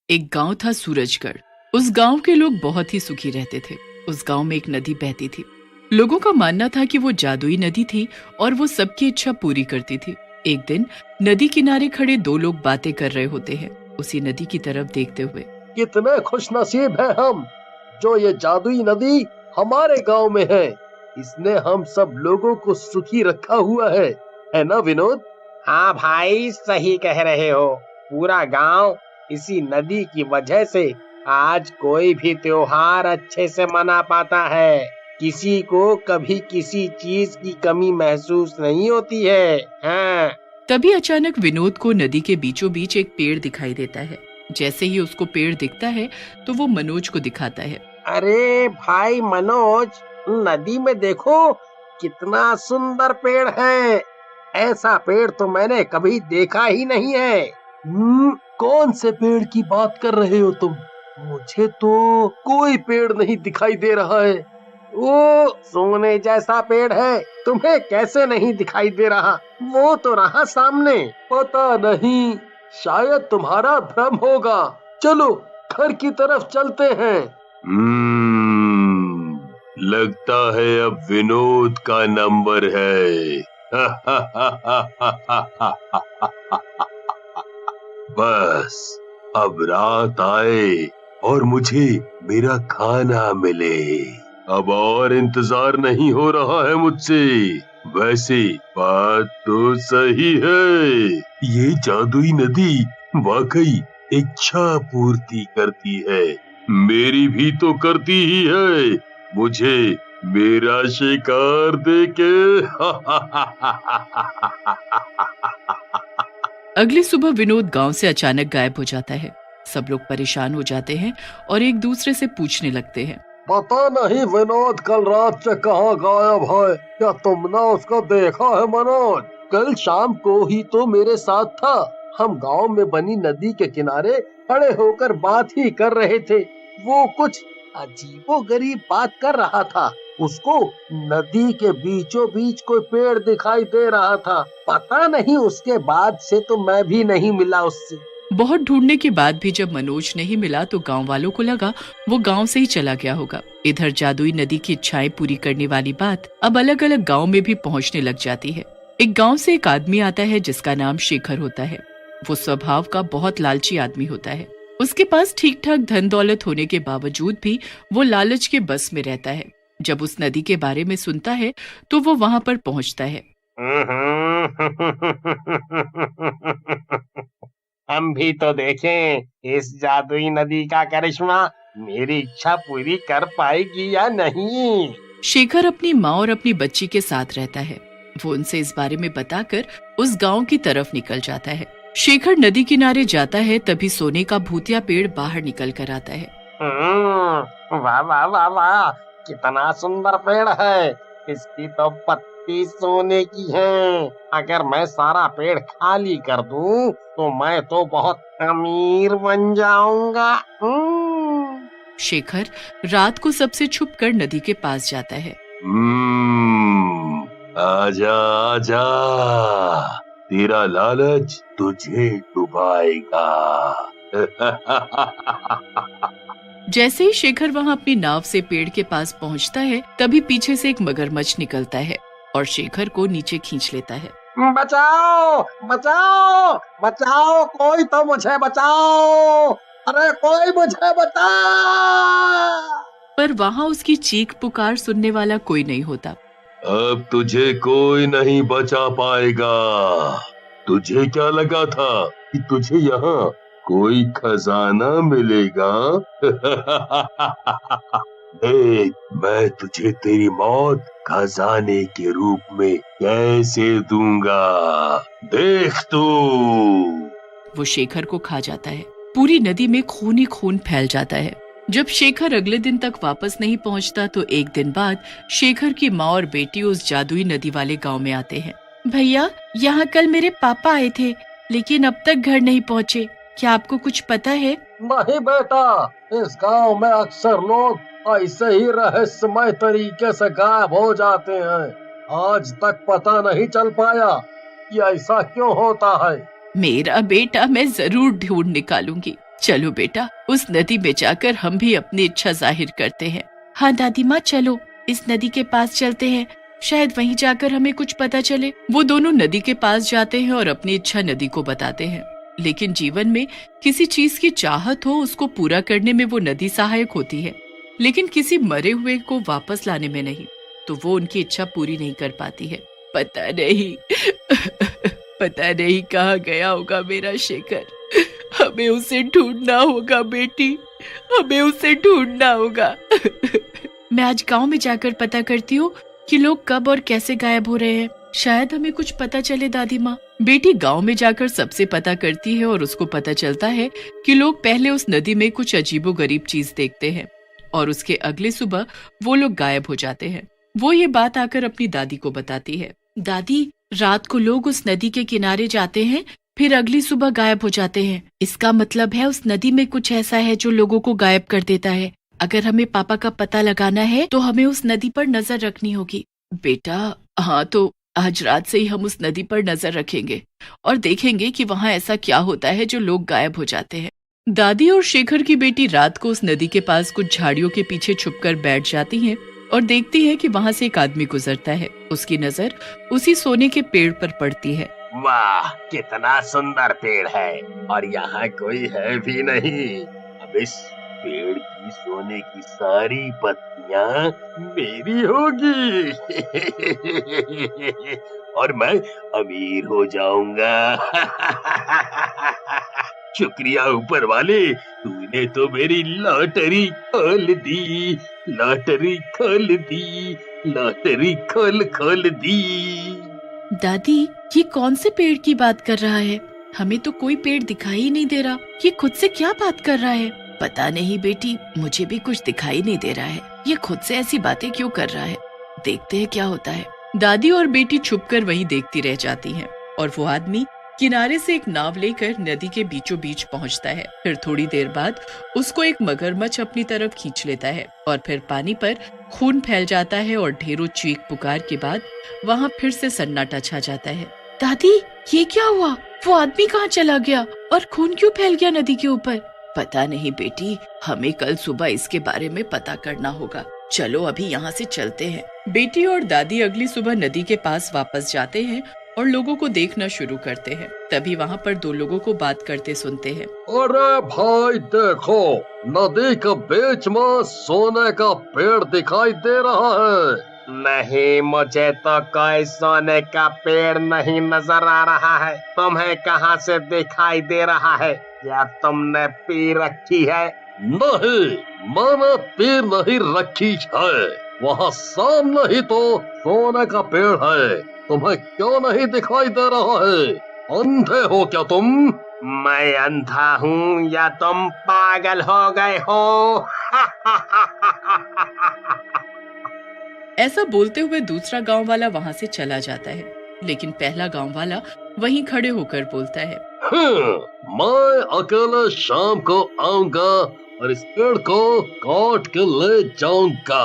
एक गांव था सूरजगढ़। उस गांव के लोग बहुत ही सुखी रहते थे। उस गांव में एक नदी बहती थी। लोगों का मानना था कि वो जादुई नदी थी और वो सबकी इच्छा पूरी करती थी। एक दिन नदी किनारे खड़े दो लोग बातें कर रहे होते हैं, उसी नदी की तरफ देखते हुए। कितने खुशनसीब हैं हम जो ये जादुई नदी हमारे गांव में है। इसने हम सब लोगों को सुखी रखा हुआ है ना विनोद? हाँ भाई, सही कह रहे हो। पूरा गांव इसी नदी की वजह से आज कोई भी त्योहार अच्छे से मना पाता है। किसी को कभी किसी चीज की कमी महसूस नहीं होती है। हाँ। तभी अचानक विनोद को नदी के बीचों बीच एक पेड़ दिखाई देता है। जैसे ही उसको पेड़ दिखता है तो वो मनोज को दिखाता है। अरे भाई मनोज, नदी में देखो कितना सुंदर पेड़ है। ऐसा पेड़ तो मैंने कभी देखा ही नहीं है। कौन से पेड़ की बात कर रहे हो तुम? मुझे तो कोई पेड़ नहीं दिखाई दे रहा है। वो सोने जैसा पेड़ है, तुम्हें कैसे नहीं दिखाई दे रहा? वो तो रहा सामने। पता नहीं, शायद तुम्हारा भ्रम होगा। चलो घर की तरफ चलते हैं। लगता है अब विनोद का नंबर है। बस अब रात आए और मुझे मेरा खाना मिले। अब और इंतजार नहीं हो रहा है मुझसे। वैसे बात तो सही है, ये जादुई नदी वाकई इच्छा पूर्ति करती है। मेरी भी तो करती ही है। मुझे मेरा शिकार देके। अगली सुबह विनोद गांव से अचानक गायब हो जाता है। सब लोग परेशान हो जाते हैं और एक दूसरे से पूछने लगते हैं। पता नहीं विनोद कल रात से कहाँ गायब है। क्या तुमने उसको देखा है मनोज? कल शाम को ही तो मेरे साथ था। हम गांव में बनी नदी के किनारे खड़े होकर बात ही कर रहे थे। वो कुछ अजीबोगरीब बात कर रहा था। उसको नदी के बीचों बीच कोई पेड़ दिखाई दे रहा था। पता नहीं, उसके बाद से तो मैं भी नहीं मिला उससे। बहुत ढूंढने के बाद भी जब मनोज नहीं मिला तो गांव वालों को लगा वो गांव से ही चला गया होगा। इधर जादुई नदी की इच्छाएं पूरी करने वाली बात अब अलग अलग गांव में भी पहुंचने लग जाती है। एक गांव से एक आदमी आता है जिसका नाम शेखर होता है। वो स्वभाव का बहुत लालची आदमी होता है। उसके पास ठीक ठाक धन दौलत होने के बावजूद भी वो लालच के बस में रहता है। जब उस नदी के बारे में सुनता है तो वो वहाँ पर पहुँचता है। हम भी तो देखें इस जादुई नदी का करिश्मा मेरी इच्छा पूरी कर पाएगी या नहीं। शेखर अपनी माँ और अपनी बच्ची के साथ रहता है। वो उनसे इस बारे में बताकर उस गांव की तरफ निकल जाता है। शेखर नदी किनारे जाता है तभी सोने का भूतिया पेड़ बाहर निकल कर आता है। वाह वाह वाह वाह, कितना सुंदर पेड़ है। इसकी तो पत्ती सोने की है। अगर मैं सारा पेड़ खाली कर दूं तो मैं तो बहुत अमीर बन जाऊंगा। शेखर रात को सबसे छुपकर नदी के पास जाता है। आजा आजा, तेरा लालच तुझे डुबाएगा। जैसे ही शेखर वहाँ अपनी नाव से पेड़ के पास पहुँचता है तभी पीछे से एक मगरमच्छ निकलता है और शेखर को नीचे खींच लेता है। बचाओ बचाओ बचाओ, कोई तो मुझे बचाओ। अरे कोई मुझे बचा। पर वहाँ उसकी चीख पुकार सुनने वाला कोई नहीं होता। अब तुझे कोई नहीं बचा पाएगा। तुझे क्या लगा था कि तुझे यहाँ कोई खजाना मिलेगा? देख, मैं तुझे तेरी मौत खजाने के रूप में कैसे दूंगा। देख तू। वो शेखर को खा जाता है। पूरी नदी में खून ही खून फैल जाता है। जब शेखर अगले दिन तक वापस नहीं पहुंचता तो एक दिन बाद शेखर की माँ और बेटी उस जादुई नदी वाले गांव में आते हैं। भैया, यहाँ कल मेरे पापा आए थे लेकिन अब तक घर नहीं पहुँचे। क्या आपको कुछ पता है? नहीं बेटा, इस गांव में अक्सर लोग ऐसे ही रहस्यमय तरीके से गायब हो जाते हैं। आज तक पता नहीं चल पाया कि ऐसा क्यों होता है। मेरा बेटा मैं जरूर ढूंढ निकालूंगी। चलो बेटा, उस नदी में जाकर हम भी अपनी इच्छा जाहिर करते हैं। हाँ दादी माँ, चलो इस नदी के पास चलते हैं, शायद वहीं जाकर हमें कुछ पता चले। वो दोनों नदी के पास जाते हैं और अपनी इच्छा नदी को बताते हैं। लेकिन जीवन में किसी चीज की चाहत हो, उसको पूरा करने में वो नदी सहायक होती है, लेकिन किसी मरे हुए को वापस लाने में नहीं। तो वो उनकी इच्छा पूरी नहीं कर पाती है। पता नहीं पता नहीं कहाँ गया होगा मेरा शेखर। हमें उसे ढूंढना होगा बेटी, हमें उसे ढूंढना होगा। मैं आज गांव में जाकर पता करती हूँ कि लोग कब और कैसे गायब हो रहे हैं, शायद हमें कुछ पता चले दादी माँ। बेटी गांव में जाकर सबसे पता करती है और उसको पता चलता है कि लोग पहले उस नदी में कुछ अजीबोगरीब चीज देखते हैं और उसके अगले सुबह वो लोग गायब हो जाते हैं। वो ये बात आकर अपनी दादी को बताती है। दादी, रात को लोग उस नदी के किनारे जाते हैं, फिर अगली सुबह गायब हो जाते हैं। इसका मतलब है उस नदी में कुछ ऐसा है जो लोगों को गायब कर देता है। अगर हमें पापा का पता लगाना है तो हमें उस नदी पर नजर रखनी होगी। बेटा हाँ, तो आज रात से ही हम उस नदी पर नजर रखेंगे और देखेंगे कि वहाँ ऐसा क्या होता है जो लोग गायब हो जाते हैं। दादी और शेखर की बेटी रात को उस नदी के पास कुछ झाड़ियों के पीछे छुपकर बैठ जाती हैं और देखती है कि वहाँ से एक आदमी गुजरता है। उसकी नजर उसी सोने के पेड़ पर पड़ती है। वाह, कितना सुंदर पेड़ है और यहाँ कोई है भी नहीं। अब इस पेड़ की सोने की सारी पत्तियां मेरी होगी और मैं अमीर हो जाऊंगा। शुक्रिया ऊपर वाले, तूने तो मेरी लॉटरी खोल दी, लॉटरी खोल दी, लॉटरी खोल दी। दादी, ये कौन से पेड़ की बात कर रहा है? हमें तो कोई पेड़ दिखाई ही नहीं दे रहा। ये खुद से क्या बात कर रहा है? पता नहीं बेटी, मुझे भी कुछ दिखाई नहीं दे रहा है। ये खुद से ऐसी बातें क्यों कर रहा है? देखते हैं क्या होता है। दादी और बेटी छुपकर वहीं देखती रह जाती हैं और वो आदमी किनारे से एक नाव लेकर नदी के बीचों बीच पहुंचता है। फिर थोड़ी देर बाद उसको एक मगरमच्छ अपनी तरफ खींच लेता है और फिर पानी पर खून फैल जाता है और ढेरों चीख पुकार के बाद वहाँ फिर से सन्नाटा छा जाता है। दादी, ये क्या हुआ? वो आदमी कहाँ चला गया और खून क्यों फैल गया नदी के ऊपर? पता नहीं बेटी, हमें कल सुबह इसके बारे में पता करना होगा। चलो अभी यहाँ से चलते हैं। बेटी और दादी अगली सुबह नदी के पास वापस जाते हैं और लोगों को देखना शुरू करते हैं। तभी वहाँ पर दो लोगों को बात करते सुनते हैं। अरे भाई देखो, नदी के बीच में सोने का पेड़ दिखाई दे रहा है। नहीं, मुझे तो कोई सोने का पेड़ नहीं नजर आ रहा है। तुम्हें कहाँ से दिखाई दे रहा है? क्या तुमने पी रखी है? नहीं, मैंने पी नहीं रखी है। वहाँ सामने ही तो सोने का पेड़ है। तुम्हें क्यों नहीं दिखाई दे रहा है? अंधे हो क्या तुम? मैं अंधा हूँ या तुम पागल हो गए हो? ऐसा बोलते हुए दूसरा गांव वाला वहाँ से चला जाता है, लेकिन पहला गांव वाला वहीं खड़े होकर बोलता है। मैं अकेले शाम को आऊंगा और इस पेड़ को काट के ले जाऊंगा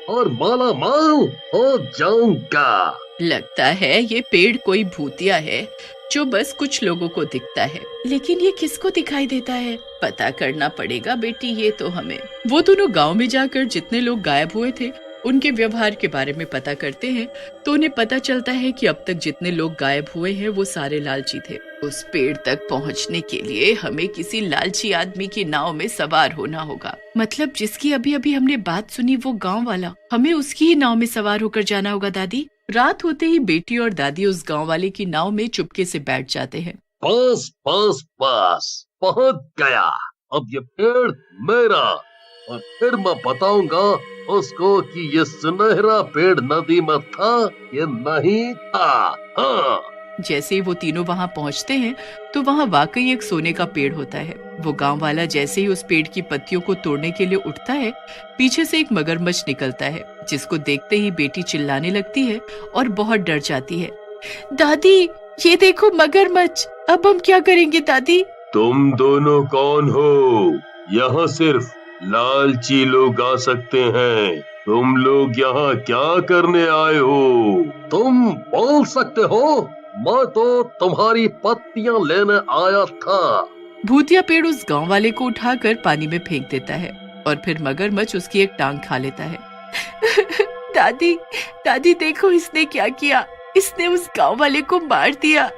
और माला माल हो जाऊंगा। लगता है ये पेड़ कोई भूतिया है जो बस कुछ लोगों को दिखता है, लेकिन ये किसको दिखाई देता है? पता करना पड़ेगा बेटी ये तो हमें। वो दोनों गांव में जाकर जितने लोग गायब हुए थे उनके व्यवहार के बारे में पता करते हैं तो उन्हें पता चलता है कि अब तक जितने लोग गायब हुए हैं वो सारे लालची थे। उस पेड़ तक पहुंचने के लिए हमें किसी लालची आदमी की नाव में सवार होना होगा। मतलब जिसकी अभी अभी हमने बात सुनी, वो गांव वाला, हमें उसकी ही नाव में सवार होकर जाना होगा। दादी, रात होते ही बेटी और दादी उस गांव वाले की नाव में चुपके से बैठ जाते हैं। बस बस बस, पहुंच गया। अब ये पेड़ मेरा, और फिर मैं बताऊंगा उसको कि ये सुनहरा पेड़ नदी में था या नहीं था। हाँ। जैसे ही वो तीनों वहाँ पहुँचते हैं तो वहाँ वाकई एक सोने का पेड़ होता है। वो गांव वाला जैसे ही उस पेड़ की पत्तियों को तोड़ने के लिए उठता है, पीछे से एक मगरमच्छ निकलता है, जिसको देखते ही बेटी चिल्लाने लगती है और बहुत डर जाती है। दादी, ये देखो मगरमच्छ, अब हम क्या करेंगे दादी? तुम दोनों कौन हो? यहाँ सिर्फ लालची लोग आ सकते हैं। तुम लोग यहाँ क्या करने आए हो? तुम बोल सकते हो, मैं तो तुम्हारी पत्तियां लेने आया था। भूतिया पेड़ उस गांव वाले को उठाकर पानी में फेंक देता है और फिर मगरमच्छ उसकी एक टांग खा लेता है। दादी, दादी देखो इसने क्या किया, इसने उस गांव वाले को मार दिया।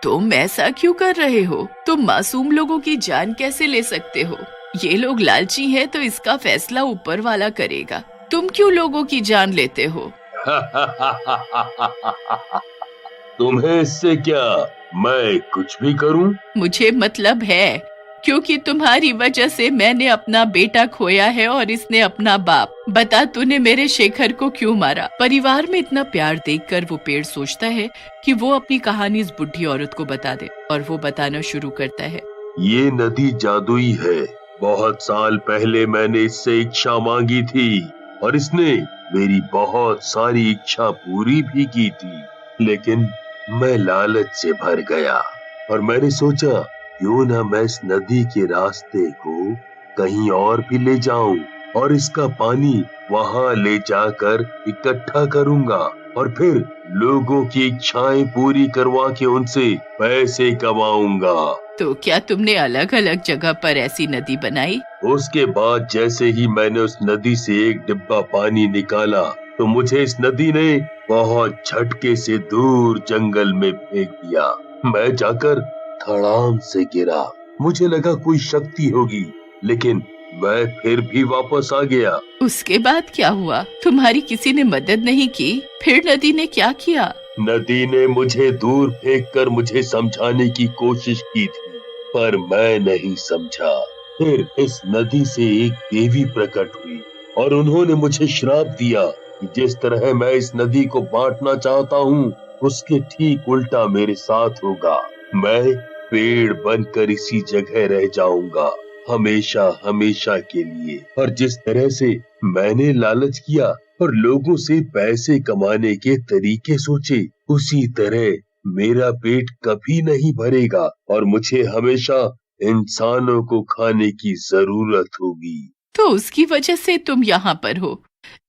तुम ऐसा क्यों कर रहे हो? तुम मासूम लोगों की जान कैसे ले सकते हो? ये लोग लालची हैं तो इसका फैसला ऊपर वाला करेगा। तुम क्यों लोगों की जान लेते हो? तुम्हें इससे क्या? मैं कुछ भी करूं? मुझे मतलब है, क्योंकि तुम्हारी वजह से मैंने अपना बेटा खोया है और इसने अपना बाप। बता, तूने मेरे शेखर को क्यों मारा? परिवार में इतना प्यार देखकर वो पेड़ सोचता है कि वो अपनी कहानी इस बुढ़ी औरत को बता दे और वो बताना शुरू करता है। ये नदी जादुई है। बहुत साल पहले मैंने इससे इच्छा मांगी थी और इसने मेरी बहुत सारी इच्छा पूरी भी की थी, लेकिन मैं लालच से भर गया और मैंने सोचा क्यों ना मैं इस नदी के रास्ते को कहीं और भी ले जाऊं और इसका पानी वहां ले जाकर इकट्ठा करूंगा और फिर लोगों की इच्छाएं पूरी करवा के उनसे पैसे कमाऊंगा। तो क्या तुमने अलग अलग जगह पर ऐसी नदी बनाई? उसके बाद जैसे ही मैंने उस नदी से एक डिब्बा पानी निकाला तो मुझे इस नदी ने बहुत झटके से दूर जंगल में फेंक दिया। मैं जाकर धड़ाम से गिरा। मुझे लगा कोई शक्ति होगी, लेकिन मैं फिर भी वापस आ गया। उसके बाद क्या हुआ? तुम्हारी किसी ने मदद नहीं की? फिर नदी ने क्या किया? नदी ने मुझे दूर फेंककर मुझे समझाने की कोशिश की थी, पर मैं नहीं समझा। फिर इस नदी से एक देवी प्रकट हुई और उन्होंने मुझे श्राप दिया कि जिस तरह मैं इस नदी को बांटना चाहता हूँ, उसके ठीक उल्टा मेरे साथ होगा। मैं पेड़ बनकर इसी जगह रह जाऊंगा हमेशा हमेशा के लिए। और जिस तरह से मैंने लालच किया और लोगों से पैसे कमाने के तरीके सोचे, उसी तरह मेरा पेट कभी नहीं भरेगा और मुझे हमेशा इंसानों को खाने की जरूरत होगी। तो उसकी वजह से तुम यहाँ पर हो,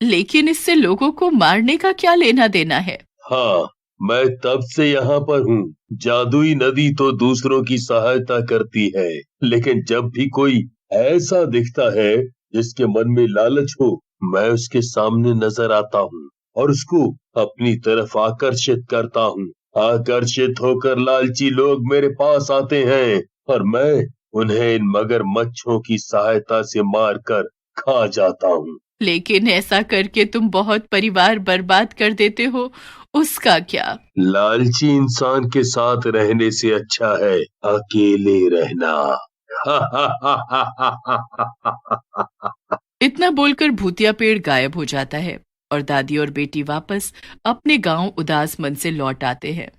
लेकिन इससे लोगों को मारने का क्या लेना देना है? हाँ, मैं तब से यहाँ पर हूँ। जादुई नदी तो दूसरों की सहायता करती है, लेकिन जब भी कोई ऐसा दिखता है जिसके मन में लालच हो, मैं उसके सामने नजर आता हूँ और उसको अपनी तरफ आकर्षित करता हूँ। आकर्षित होकर लालची लोग मेरे पास आते हैं और मैं उन्हें इन मगरमच्छों की सहायता से मारकर खा जाता हूँ। लेकिन ऐसा करके तुम बहुत परिवार बर्बाद कर देते हो, उसका क्या? लालची इंसान के साथ रहने से अच्छा है अकेले रहना। इतना बोलकर भूतिया पेड़ गायब हो जाता है और दादी और बेटी वापस अपने गांव उदास मन से लौट आते हैं।